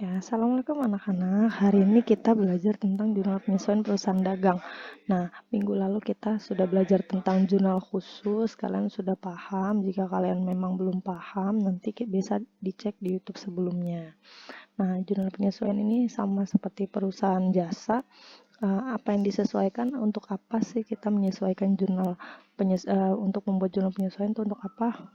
Ya, assalamualaikum anak-anak. Hari ini kita belajar tentang jurnal penyesuaian perusahaan dagang. Nah, minggu lalu kita sudah belajar tentang jurnal khusus. Kalian sudah paham? Jika kalian memang belum paham, nanti bisa dicek di YouTube sebelumnya. Nah, jurnal penyesuaian ini sama seperti perusahaan jasa. Apa yang disesuaikan, untuk apa sih kita menyesuaikan jurnal untuk membuat jurnal penyesuaian itu untuk apa?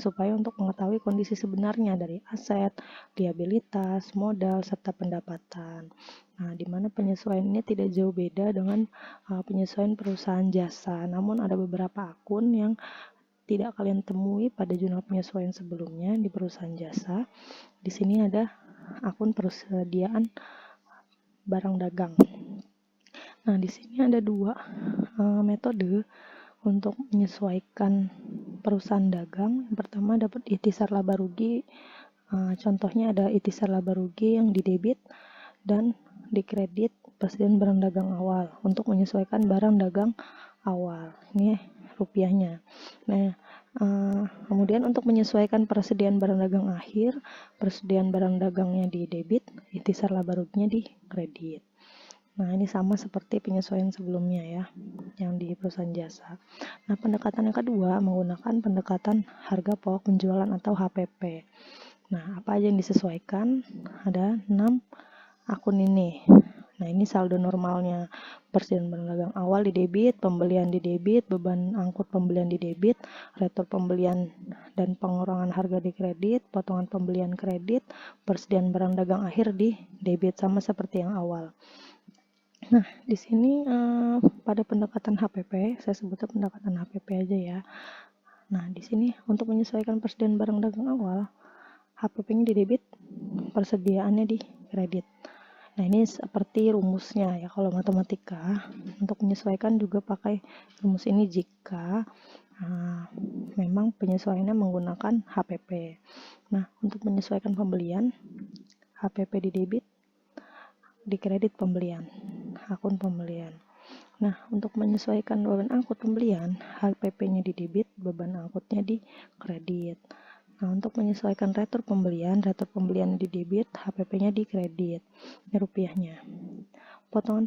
Supaya untuk mengetahui kondisi sebenarnya dari aset, liabilitas, modal, serta pendapatan. Nah, di mana penyesuaian ini tidak jauh beda dengan penyesuaian perusahaan jasa. Namun ada beberapa akun yang tidak kalian temui pada jurnal penyesuaian sebelumnya di perusahaan jasa. Di sini ada akun persediaan barang dagang. Nah, di sini ada dua metode untuk menyesuaikan perusahaan dagang. Yang pertama dapat ikhtisar laba rugi. Contohnya ada ikhtisar laba rugi yang di debit dan di kredit persediaan barang dagang awal untuk menyesuaikan barang dagang awal. Ini rupiahnya. Nah, kemudian untuk menyesuaikan persediaan barang dagang akhir, persediaan barang dagangnya di debit, ikhtisar laba ruginya di kredit. Nah, ini sama seperti penyesuaian sebelumnya ya, yang di perusahaan jasa. Nah, pendekatan yang kedua menggunakan pendekatan harga pokok penjualan atau HPP. Nah, apa aja yang disesuaikan? Ada 6 akun ini. Nah, ini saldo normalnya. Persediaan barang dagang awal di debit, pembelian di debit, beban angkut pembelian di debit, retur pembelian dan pengurangan harga di kredit, potongan pembelian kredit, persediaan barang dagang akhir di debit, sama seperti yang awal. Nah, di sini pada pendekatan HPP, saya sebutnya pendekatan HPP aja ya. Nah, di sini untuk menyesuaikan persediaan barang dagang awal, HPP-nya di debit, persediaannya di kredit. Nah, ini seperti rumusnya ya, kalau matematika. Untuk menyesuaikan juga pakai rumus ini jika memang penyesuaiannya menggunakan HPP. Nah, untuk menyesuaikan pembelian, HPP di debit, di kredit pembelian, akun pembelian. Nah, untuk menyesuaikan beban angkut pembelian, HPP-nya di debit, beban angkutnya di kredit. Nah, untuk menyesuaikan retur pembelian di debit, HPP-nya di kredit. Ini rupiahnya. Potongan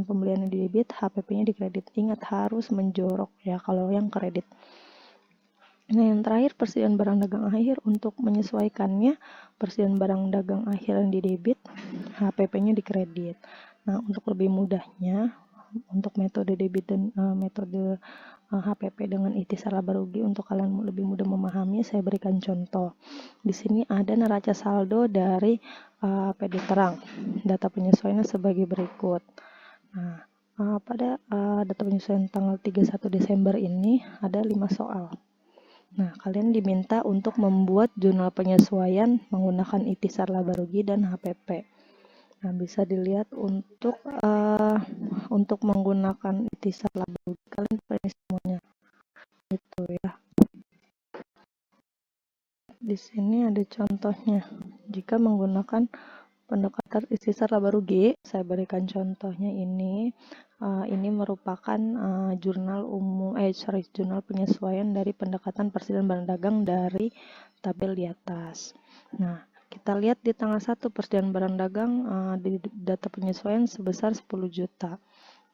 pembelian di debit, HPP-nya di kredit. Ingat, harus menjorok ya kalau yang kredit. Nah, yang terakhir persediaan barang dagang akhir. Untuk menyesuaikannya, persediaan barang dagang akhir yang di debit, HPP-nya di kredit. Nah, untuk lebih mudahnya, untuk metode debit dan metode HPP dengan ikhtisar laba rugi, untuk kalian lebih mudah memahami, saya berikan contoh. Di sini ada neraca saldo dari PD Terang. Data penyesuaiannya sebagai berikut. Nah, pada data penyesuaian tanggal 31 Desember ini ada 5 soal. Nah, kalian diminta untuk membuat jurnal penyesuaian menggunakan ikhtisar laba rugi dan HPP. Nah, bisa dilihat untuk menggunakan ikhtisar laba rugi, kalian pilih semuanya. Itu ya. Di sini ada contohnya. Jika menggunakan pendekatan ikhtisar laba rugi, saya berikan contohnya ini. Ini merupakan jurnal penyesuaian dari pendekatan persediaan barang dagang dari tabel di atas. Nah, kita lihat di tanggal 1 persediaan barang dagang di data penyesuaian sebesar 10 juta.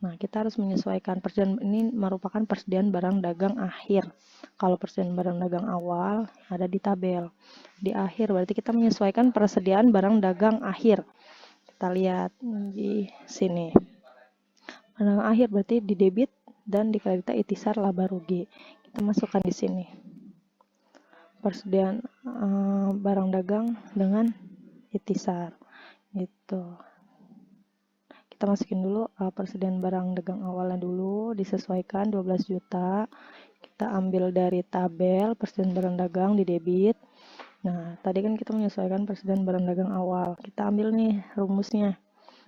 Nah, kita harus menyesuaikan. Persediaan ini merupakan persediaan barang dagang akhir. Kalau persediaan barang dagang awal ada di tabel. Di akhir berarti kita menyesuaikan persediaan barang dagang akhir. Kita lihat di sini. Barang akhir berarti di debit dan di kredit ikhtisar laba rugi. Kita masukkan di sini. Persediaan barang dagang dengan ikhtisar. Gitu. Kita masukin dulu persediaan barang dagang awalnya dulu, disesuaikan 12 juta. Kita ambil dari tabel persediaan barang dagang di debit. Nah, tadi kan kita menyesuaikan persediaan barang dagang awal. Kita ambil nih rumusnya.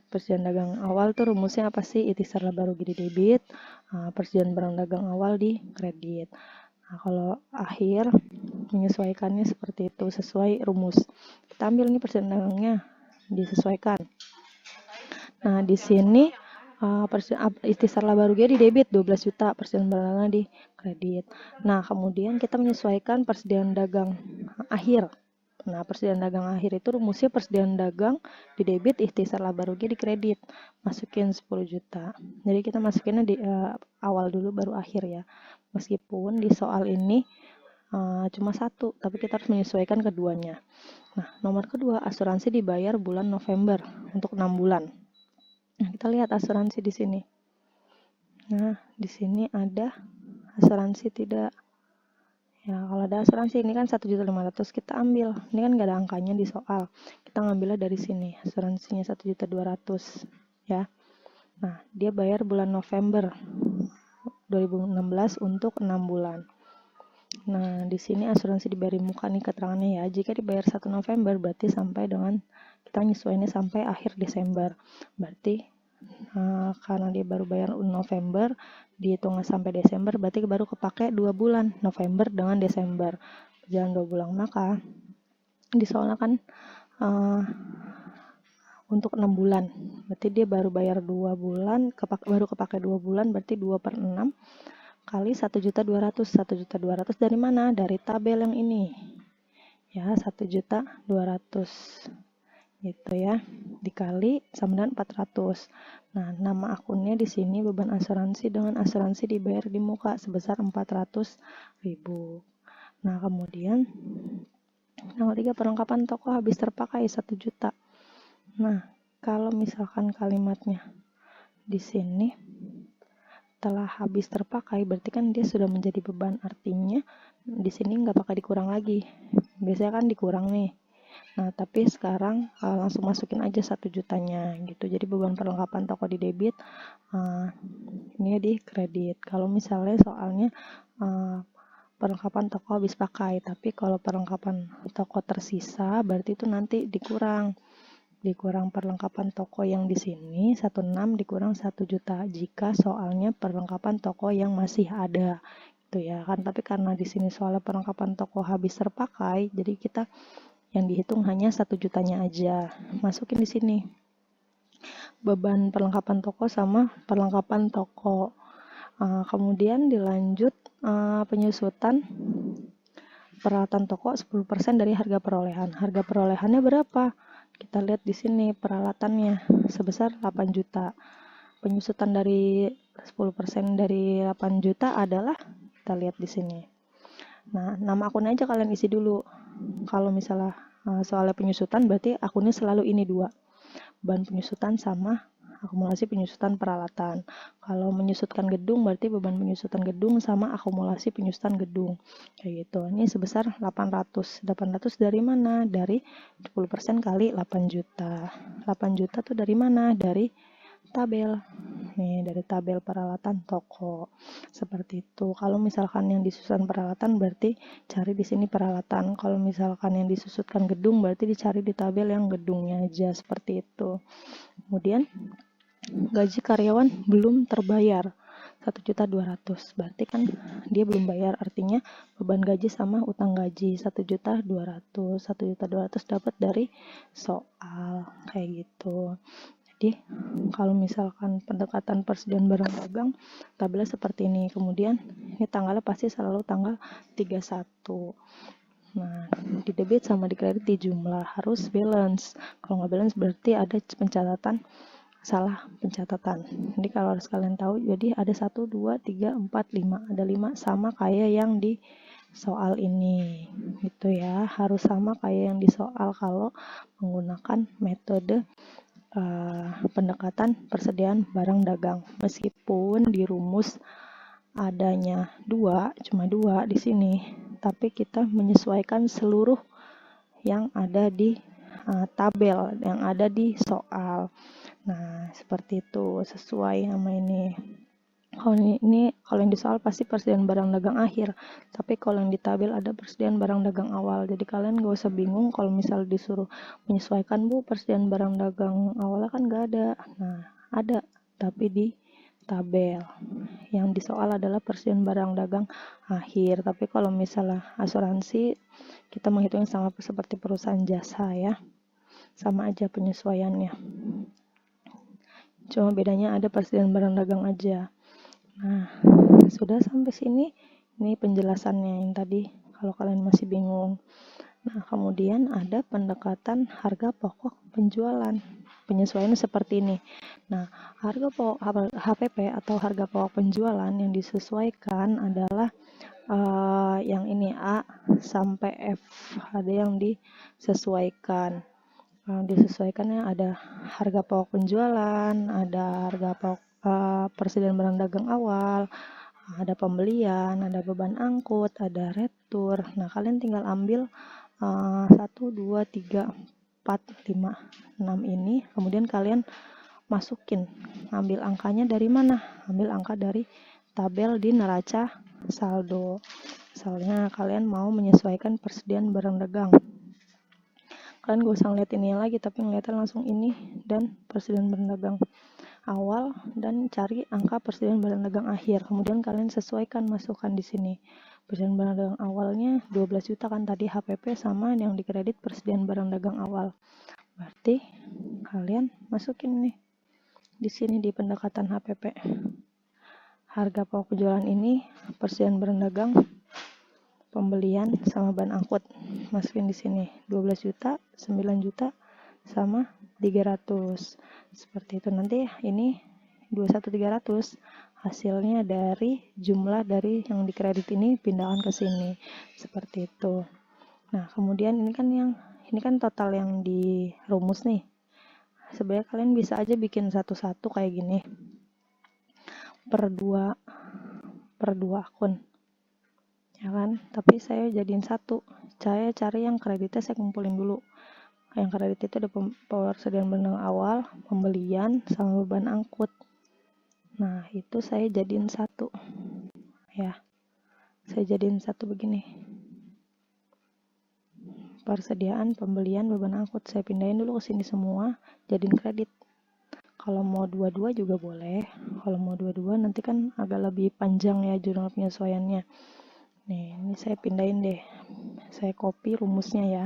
Persediaan dagang awal tuh rumusnya apa sih? Ikhtisar laba rugi di debit, persediaan barang dagang awal di kredit. Nah, kalau akhir menyesuaikannya seperti itu sesuai rumus. Kita ambil nih persediaan dagangnya, disesuaikan. Nah, di sini ikhtisar laba rugi di debit 12 juta, persediaan barang dagang di kredit. Nah, kemudian kita menyesuaikan persediaan dagang akhir. Nah, persediaan dagang akhir itu rumusnya persediaan dagang di debit, ikhtisar laba rugi di kredit. Masukin 10 juta. Jadi kita masukinnya di awal dulu baru akhir ya. Meskipun di soal ini cuma satu, tapi kita harus menyesuaikan keduanya. Nah, nomor kedua, asuransi dibayar bulan November untuk 6 bulan. Nah, kita lihat asuransi di sini. Nah, di sini ada asuransi tidak. Ya, kalau ada asuransi ini kan 1.500.000 kita ambil. Ini kan nggak ada angkanya di soal. Kita ngambilnya dari sini. Asuransinya 1.200.000 ya. Nah, dia bayar bulan November 2016 untuk 6 bulan. Nah, di sini asuransi dibayar di muka nih keterangannya ya. Jika dibayar 1 November berarti sampai dengan kita nyesuainya sampai akhir Desember. Berarti karena dia baru bayar November, dihitung sampai Desember, berarti baru kepake 2 bulan, November dengan Desember. Berjalan 2 bulan, maka di soalnya kan untuk 6 bulan. Berarti dia baru bayar 2 bulan, baru kepake 2 bulan, berarti 2/6 kali 1.200.000. 1.200.000 dari mana? Dari tabel yang ini. Ya, 1.200.000. Gitu ya. Dikali sama dengan 400. Nah, nama akunnya di sini beban asuransi dengan asuransi dibayar di muka sebesar 400.000. Nah, kemudian nomor 3, perlengkapan toko habis terpakai 1 juta. Nah, kalau misalkan kalimatnya di sini telah habis terpakai, berarti kan dia sudah menjadi beban. Artinya di sini nggak pakai dikurang lagi. Biasanya kan dikurang nih. Nah, tapi sekarang langsung masukin aja 1 jutanya gitu. Jadi beban perlengkapan toko di debit, ini di kredit. Kalau misalnya soalnya perlengkapan toko habis pakai, tapi kalau perlengkapan toko tersisa, berarti itu nanti dikurang perlengkapan toko yang di sini 16 dikurang 1 juta jika soalnya perlengkapan toko yang masih ada gitu ya kan. Tapi karena di sini soalnya perlengkapan toko habis terpakai, jadi kita yang dihitung hanya 1 jutanya aja. Masukin di sini beban perlengkapan toko sama perlengkapan toko. Kemudian dilanjut penyusutan peralatan toko 10% dari harga perolehan. Harga perolehannya berapa? Kita lihat di sini peralatannya sebesar 8 juta. Penyusutan dari 10% dari 8 juta adalah, kita lihat di sini. Nah, nama akunnya aja kalian isi dulu. Kalau misalnya soalnya penyusutan, berarti akunnya selalu ini 2. Beban penyusutan sama akumulasi penyusutan peralatan. Kalau menyusutkan gedung, berarti beban penyusutan gedung sama akumulasi penyusutan gedung. Kayak gitu. Ini sebesar 800. 800 dari mana? Dari 10% kali 8 juta. 8 juta tuh dari mana? Dari tabel. Nih, dari tabel peralatan toko. Seperti itu. Kalau misalkan yang disusutkan peralatan, berarti cari di sini peralatan. Kalau misalkan yang disusutkan gedung, berarti dicari di tabel yang gedungnya aja. Seperti itu. Kemudian gaji karyawan belum terbayar 1.200.000, berarti kan dia belum bayar, artinya beban gaji sama utang gaji 1.200.000. 1.200.000 dapat dari soal kayak gitu. Jadi kalau misalkan pendekatan persediaan barang dagang, tabelnya seperti ini. Kemudian ini tanggalnya pasti selalu tanggal 31. Nah, di debit sama di kredit di jumlah, harus balance. Kalau nggak balance berarti ada pencatatan, salah pencatatan. Jadi kalau harus kalian tahu, jadi ada 1, 2, 3, 4, 5. Ada 5 sama kayak yang di soal ini. Gitu ya, harus sama kayak yang di soal kalau menggunakan metode pendekatan persediaan barang dagang. Meskipun di rumus adanya cuma 2 di sini, tapi kita menyesuaikan seluruh yang ada di tabel, yang ada di soal. Nah, seperti itu, sesuai sama ini. Kalau yang di soal pasti persediaan barang dagang akhir, tapi kalau yang di tabel ada persediaan barang dagang awal. Jadi kalian gak usah bingung kalau misal disuruh menyesuaikan, Bu, persediaan barang dagang awalnya kan gak ada. Nah, ada, tapi di tabel. Yang di soal adalah persediaan barang dagang akhir. Tapi kalau misalnya asuransi, kita menghitungnya sama seperti perusahaan jasa ya. Sama aja penyesuaiannya. Cuma bedanya ada persediaan barang dagang aja. Nah, sudah sampai sini. Ini penjelasannya yang tadi kalau kalian masih bingung. Nah, kemudian ada pendekatan harga pokok penjualan. Penyesuaiannya seperti ini. Nah, harga pokok HPP atau harga pokok penjualan yang disesuaikan adalah yang ini A sampai F. Ada yang disesuaikan. Disesuaikannya ada harga pokok penjualan, ada harga pokok persediaan barang dagang awal, ada pembelian, ada beban angkut, ada retur. Nah, kalian tinggal ambil 1, 2, 3, 4, 5, 6 ini, kemudian kalian masukin. Ambil angkanya dari mana? Ambil angka dari tabel di neraca saldo. Misalnya kalian mau menyesuaikan persediaan barang dagang. Kalian gak usah ngeliat ini lagi, tapi ngeliatnya langsung ini dan persediaan barang dagang awal dan cari angka persediaan barang dagang akhir. Kemudian kalian sesuaikan, masukkan di sini. Persediaan barang dagang awalnya 12 juta kan tadi HPP sama yang dikredit persediaan barang dagang awal. Berarti kalian masukin nih di sini di pendekatan HPP. Harga pokok penjualan ini persediaan barang dagang, pembelian sama bahan angkut. Masukin di sini 12 juta, 9 juta sama 300. Seperti itu. Nanti ini 21.300 hasilnya dari jumlah dari yang dikredit ini pindahkan ke sini. Seperti itu. Nah, kemudian ini kan total yang di rumus nih. Sebenarnya kalian bisa aja bikin satu-satu kayak gini. Per dua akun. Ya kan? Tapi saya jadiin satu. Saya cari yang kreditnya, saya kumpulin dulu. Yang kredit itu ada persediaan barang awal, pembelian, sama beban angkut. Nah, itu saya jadiin satu. Ya. Saya jadiin satu begini. Persediaan, pembelian, beban angkut. Saya pindahin dulu ke sini semua, jadiin kredit. Kalau mau dua-dua juga boleh. Kalau mau dua-dua nanti kan agak lebih panjang ya jurnal penyesuaiannya. Nih, ini saya pindahin deh. Saya copy rumusnya ya.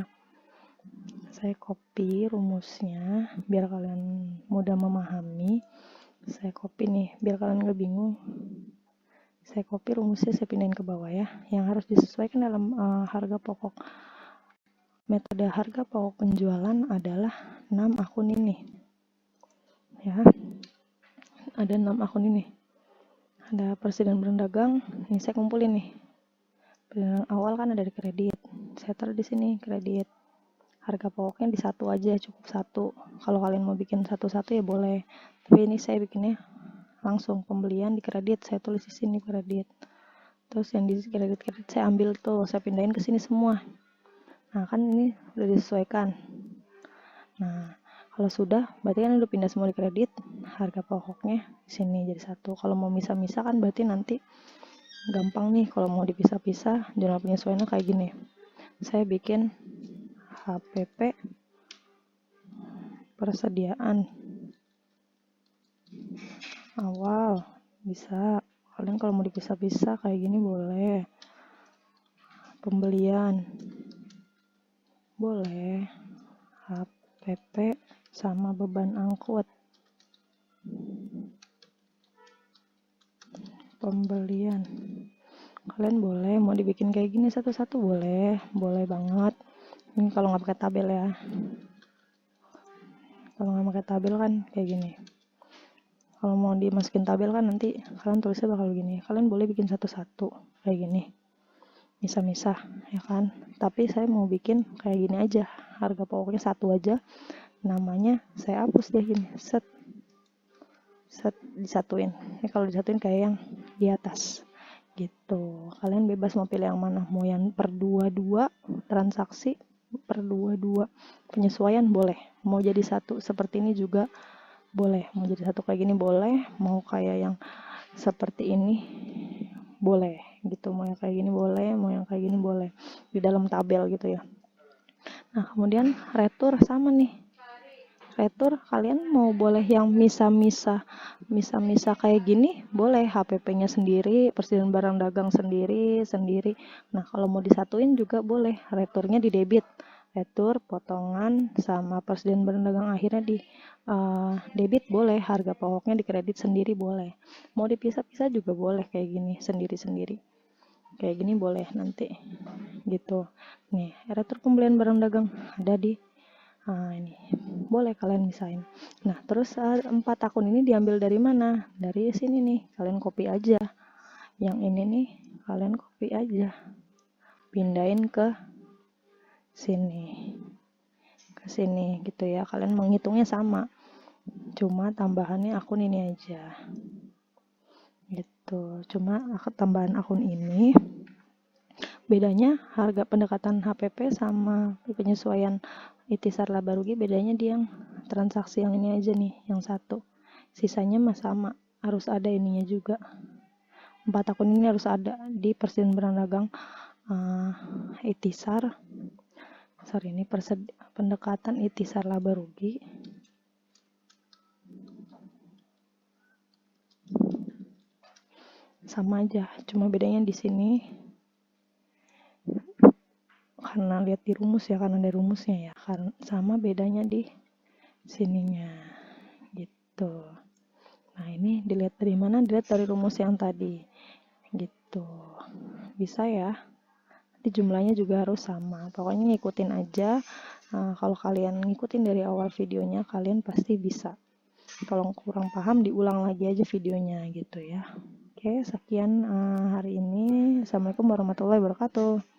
Saya copy rumusnya biar kalian mudah memahami. Saya copy nih biar kalian gak bingung. Saya copy rumusnya, saya pindahin ke bawah ya. Yang harus disesuaikan dalam harga pokok. Metode harga pokok penjualan adalah 6 akun ini. Ya. Ada 6 akun ini. Ada persediaan barang dagang. Ini saya kumpulin nih. Persediaan awal kan ada di kredit. Saya taruh di sini kredit. Harga pokoknya di satu aja, cukup satu. Kalau kalian mau bikin satu-satu ya boleh. Tapi ini saya bikinnya langsung pembelian di kredit, saya tulis di sini kredit. Terus yang di kredit saya ambil tuh, saya pindahin ke sini semua. Nah, kan ini udah disesuaikan. Nah, kalau sudah, berarti kan udah pindah semua di kredit. Harga pokoknya di sini jadi satu. Kalau mau misah-misah kan berarti nanti gampang nih kalau mau dipisah-pisah. Jurnal penyesuaiannya kayak gini. Saya bikin HPP persediaan awal, bisa. Kalian kalau mau dipisah-pisah kayak gini boleh. Pembelian boleh. HPP sama beban angkut. Pembelian kalian boleh mau dibikin kayak gini satu-satu boleh banget. Ini kalau nggak pakai tabel ya. Kalau nggak pakai tabel kan kayak gini. Kalau mau dimasukin tabel kan nanti kalian tulisnya bakal begini. Kalian boleh bikin satu-satu kayak gini. Misah-misah ya kan. Tapi saya mau bikin kayak gini aja. Harga pokoknya satu aja. Namanya saya hapus deh gini. Set disatuin. Ini kalau disatuin kayak yang di atas. Gitu. Kalian bebas mau pilih yang mana. Mau yang per 2-2 transaksi, per 2-2 penyesuaian boleh. Mau jadi satu seperti ini juga boleh. Mau jadi satu kayak gini boleh. Mau kayak yang seperti ini boleh gitu. Mau yang kayak gini boleh, mau yang kayak gini boleh. Di dalam tabel gitu ya. Nah, kemudian retur sama nih. Retur kalian mau boleh yang misah-misah kayak gini boleh, HPP-nya sendiri, persediaan barang dagang sendiri. Nah, kalau mau disatuin juga boleh, returnya di debit, retur potongan sama persediaan barang dagang akhirnya di debit boleh, harga pokoknya di kredit sendiri boleh. Mau dipisah-pisah juga boleh kayak gini, sendiri-sendiri kayak gini boleh nanti gitu. Nih, retur pembelian barang dagang ada di ini. Boleh kalian misahin. Nah, terus 4 akun ini diambil dari mana? Dari sini nih. Kalian copy aja. Yang ini nih, kalian copy aja. Pindahin ke sini. Ke sini gitu ya. Kalian menghitungnya sama. Cuma tambahannya akun ini aja. Gitu. Cuma tambahan akun ini bedanya harga pendekatan HPP sama penyesuaian itisar laba rugi, bedanya di yang transaksi yang ini aja nih, yang satu. Sisanya mah sama, harus ada ininya juga. 4 akun ini harus ada di persediaan barang dagang itisar. Ini pendekatan itisar laba rugi. Sama aja, cuma bedanya di sini karena lihat di rumus ya, karena ada rumusnya ya, karena sama bedanya di sininya gitu. Nah, ini dilihat dari mana? Dilihat dari rumus yang tadi gitu. Bisa ya. Nanti jumlahnya juga harus sama. Pokoknya ngikutin aja. Kalau kalian ngikutin dari awal videonya, kalian pasti bisa. Kalau kurang paham, diulang lagi aja videonya gitu ya. Oke, sekian hari ini. Assalamualaikum warahmatullahi wabarakatuh.